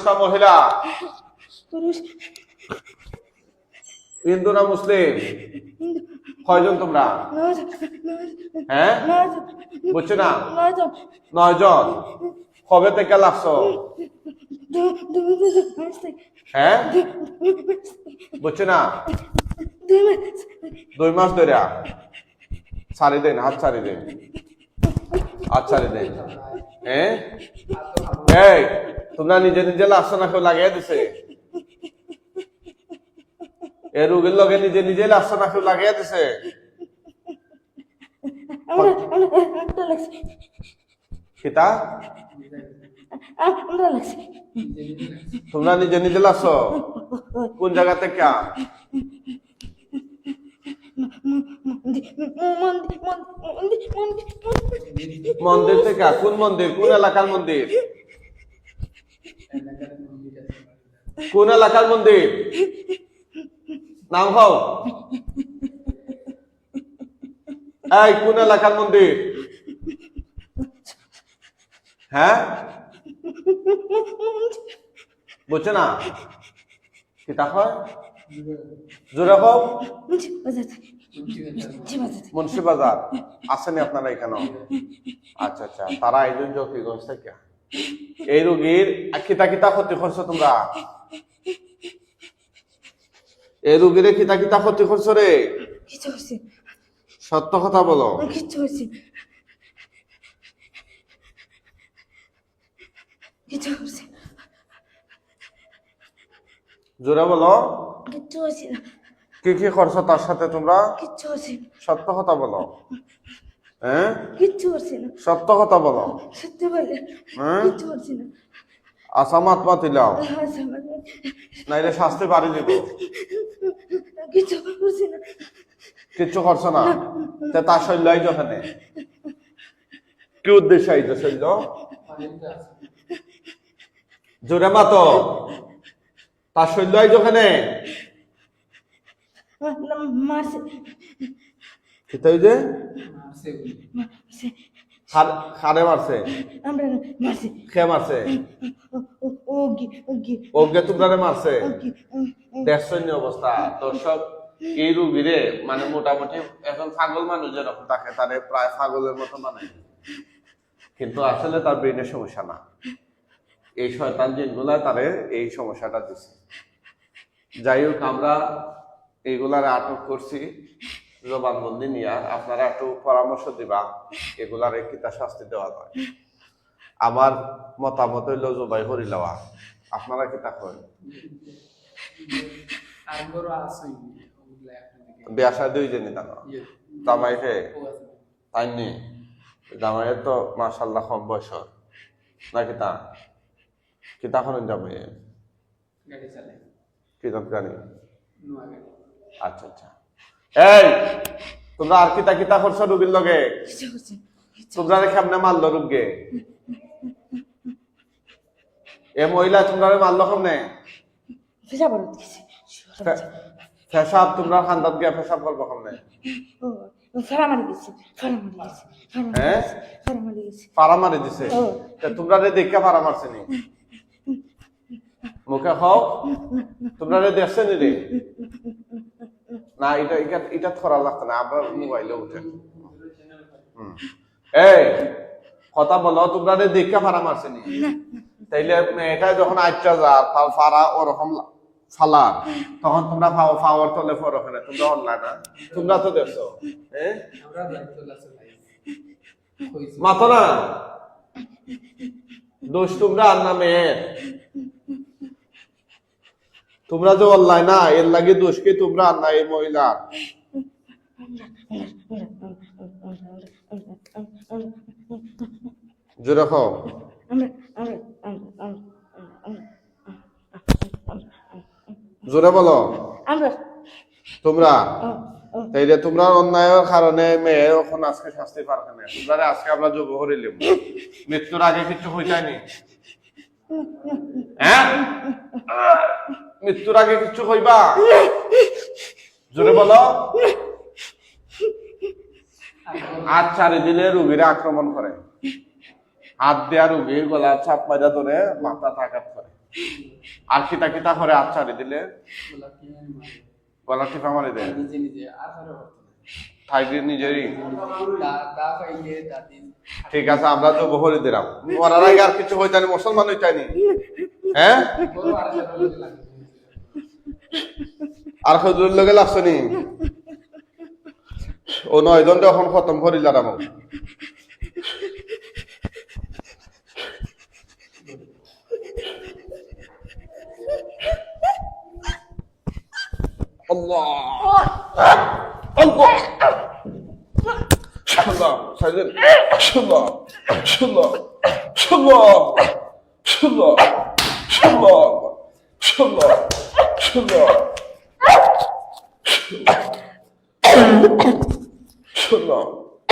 না মহিলা? পুরুষ। হিন্দু না মুসলিম? কয়জন তোমরা? 9 জন। হ্যাঁ 9 জন। বুঝছো না? 9 জন। 9 জন। কবে থেকে লাগছো? হ্যাঁ বুঝছো না? 2 মাস ধরে। ছাড়ি দেন, হাত ছাড়ি দেন, হাত ছাড়ি দেন। হ্যাঁ এই তোমরা নিজে নিজে লাগছো না কেউ লাগিয়ে দিছে? এ রোগীর লগে নিজে নিজে লাগছো না কেউ লাগিয়ে দিছে? কিতা তোমরা নিজে নিজে লাগছো? কোন জায়গা থেকে? মন্দির থেকে? কোন মন্দির? কোন এলাকার মন্দির? কোন এলাকার মন্দির? নাম হও। এই কোন এলাকার মন্দির? হ্যাঁ বুঝছো না? কিতা হয়? জোরে হোক। মুন্সি বাজার আসেনি আপনারা এখানে? আচ্ছা আচ্ছা, তারা একজন জকিগঞ্জ থেকে। এই রোগীর কিতা কিতা ক্ষতি করছো তোমরা? এই রোগীরে কিতা কিতা ক্ষতি করছো রে? কিছু হচ্ছে সত্য কথা বলো। কিছু হচ্ছে কিছু হচ্ছে জোরে বলো। কিচ্ছু হচ্ছে না। কি কি করছো তার সাথে তোমরা? কিচ্ছু হচ্ছে না। সত্য কথা বলো। হ্যাঁ কিচ্ছু হচ্ছে না। সত্য কথা বলো। সত্যি বলে হ্যাঁ কিচ্ছু হচ্ছে না। আসামাত মাতিলাও আচ্ছা, নাইলে শাস্তি বাড়ি দিব। কিচ্ছু হচ্ছে না। কিচ্ছু করছো না? তার শৈল আইজ ওখানে কি উদ্দেশ্য আইজ শৈল? জোরে মাতো। তার শৈল আইজ ওখানে মারছে কিতাই যে মারছে খারে মারছে? আমরা মারছে খে মারছে? ওগি ওকে তোমরা মারছে? দেখছনি অবস্থা দর্শক। এই রুগীরে মানে মোটামুটি এখন পাগল মানুষ যেরকম থাকে তারে প্রায় পাগলের মতো বানায়, কিন্তু আসলে তার ব্রেনের সমস্যা না। এই শয়তান জিনগুলা তারে এই সমস্যাটা দিচ্ছে। যাই হোক, আমরা এইগুলারে আটক করছি জবানবন্দি নিয়ে। আপনারা একটু পরামর্শ দিবা এগুলারে কিতা শাস্তি দেওয়া যায়। আমার মতামত হইল জবাই করি লওয়া। আপনারা কিতা করেন? বিয়াশা দুই জনই জানো জামাই খে তাই নি? জামাইয়ের তো মাশাআল্লাহ কম বয়সর না? কিতা কিতা করেন জামাই? কিতাব গাড়ি। আচ্ছা আচ্ছা। এই তোমরা আর কিতা কিতা করছো রুগীর লগে? কিছু হচ্ছে তোমরা কেমনে মারলো রুগীকে? এ মহিলা তোমরা মারলো কেমনে? ফেসা বড় কিছু পেশাব তোমরা খান্দাত গিয়া পেশাব করবো কেমনে? ফেরা মারি গেছে ফেরা মারি গেছে হ্যাঁ ফেরা মারি গেছে পাড়া মারি দিছে? তোমরা দেখে পাড়া মারছে নি? মুখে খাও তোমরা দেখছে নি রে? না এটা এটা থরা লাগতো না, আবার মোবাইলে উঠে। এই কথা বলো, তোমরা দেখে পাড়া মারছে নি? তাইলে এটা যখন আইটা যা ফাড়া ওরকম ফালা তখন তোমরা পাওয়ার তলে পর ওখানে তোমরা অনলাইন না? তোমরা তো দেখছো। হ্যাঁ মাতো না দোষ তোমরা আর না মেয়ের? তোমরা যে অনলাইন না এর লাগে দোষ কি তোমরা আর না এই মহিলা? জোরে খাও। জোরে বলো। তোমরা তাইলে তোমরা অন্যায়ের কারণে মেয়ে এখন আজকে শাস্তি পারবে না। তোমরা আজকে আমরা যোগ করিলাম, মৃত্যুর আগে কিছু হয়ে যায়নি? হ্যাঁ মৃত্যুর আগে কিছু হইবা? জোরে বলো। হাত ছাড়ি দিলে রোগীরা আক্রমণ করে, হাত দেয়া রোগীর গলা চাপ মারা ধরে মাথা আঘাত করে। আর কিতা কিতা করে আচ্ছারি দিলে গলা টিপা মারি দেয় থাইকে নিজেরই ঠিক আছে আমরা তো বহরি দিলাম মরার আগে আর কিছু হইতানি মুসলমান হইতানি হ্যাঁ আর হজুর লগে লাগছনি ও 9 জন এখন খতম করি যারাম আল্লাহ আল্লাহ আল্লাহ সাইলেন আল্লাহ আল্লাহ আল্লাহ আল্লাহ আল্লাহ আল্লাহ আল্লাহ Shalom. Shalom.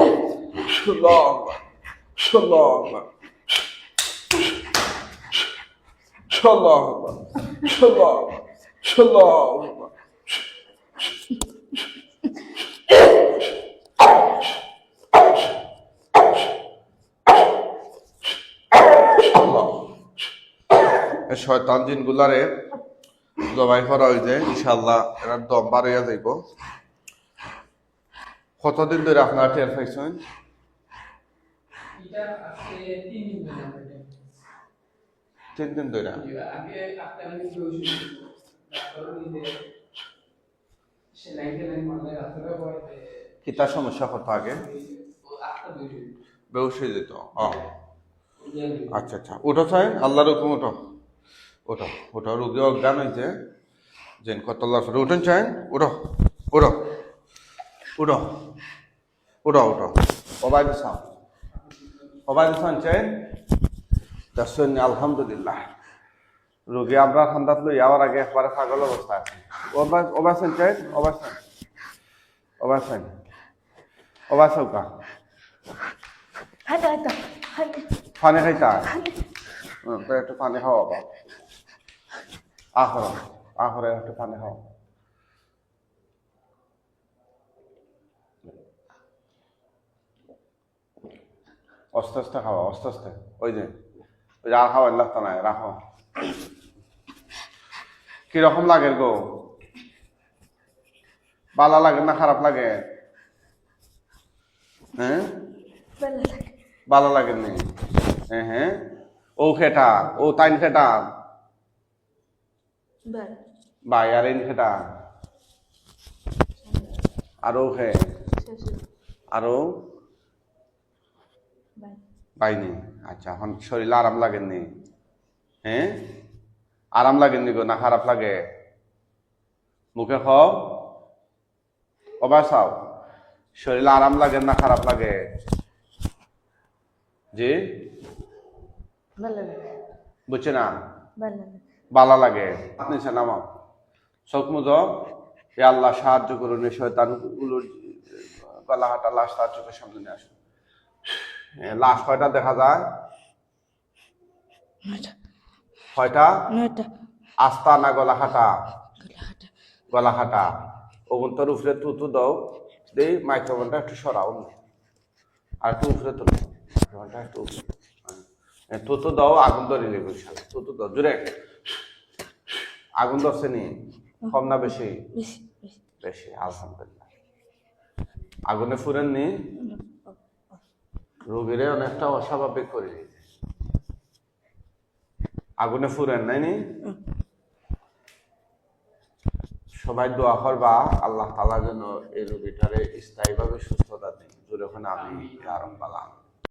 Shalom. Shalom. Shalom. Shalom. Shalom. Shalom. Shalom. শয়তান জিনগুলারে জবাই করা হইছে ইনশাআল্লাহ এর দম বাড়াইয়া যাইব কতদিন ধরে আপনারা টের পাইছেন এটা আজকে 3 দিন ধরে 3 দিন ধরে আগে আপনারা কি বলছেন ডাক্তার নিতে সে লাইন মানে রাতে বইতে কিতা সমস্যা হতো আগে ও আটটা দিন বেউস হয়ে যেত আচ্ছা আচ্ছা উঠো চাই আল্লাহর হুকুম উঠো ওঠো ওঠো রোগী অজ্ঞান হয়েছে যেন কত আল্লাহ উঠুন চাই উঠো উঠো উঠো উঠো উঠো অবাই দিসাম চাই দেখছেন আলহামদুলিল্লাহ রোগী আমরা ঠান্ডাত লই যাওয়ার আগে একবারে পাগল অবস্থা আছে অবাসন চাই অবাস চৌকা পানি খাইতা একটু পানি খাওয়া বা আহরে একটু পানি খাওয়া আস্তে আস্তে খাওয়া আস্তে আস্তে ওই যে আর খাওয়া লাগতো না রাখো কিরকম লাগে গো ভালো লাগে না খারাপ লাগে হ্যাঁ ভালো লাগেনি হ্যাঁ ও খেটা ও তাইন খেটা বাই আর ইন খেটা আরো খে আরো বাইনি আচ্ছা এখন শরীরে আরাম লাগেননি হ্যাঁ আরাম লাগেননি গো না খারাপ লাগে মুখে খাও অবাসাও শরীরে আরাম লাগে না খারাপ লাগে জি বুঝছে না ভালো লাগে আপনি নামাও চোখ মুজো এ আল্লাহ সাহায্য করুন এই শয়তানগুলোর গলা হাঁটা লাশ তার চোখের সামনে নিয়ে আসুন লাশ কয়টা দেখা যায় কয়টা আস্তা না গলা হাঁটা ওগুন্তর উপরে তুতু দাও দেই মাইক্রোফোনটা একটু সরাও আর একটু উপরে তোলো একটু তুতু দাও আগুন ধরে নেবে তুতু দাও জুড়ে আগুন ধরছে নি কম না বেশি বেশি আলহামদুলিল্লাহ আগুনে ফুরেন নি রোগীরে অনেকটা অস্বাভাবিক করে দিয়েছে আগুনে ফুরেন নাই নি সবাই দোয়া করবা আল্লাহ তাআলা যেন এই রোগীটারে স্থায়ীভাবে সুস্থতা দেন জোরে ওখানে আমি আরাম পালাম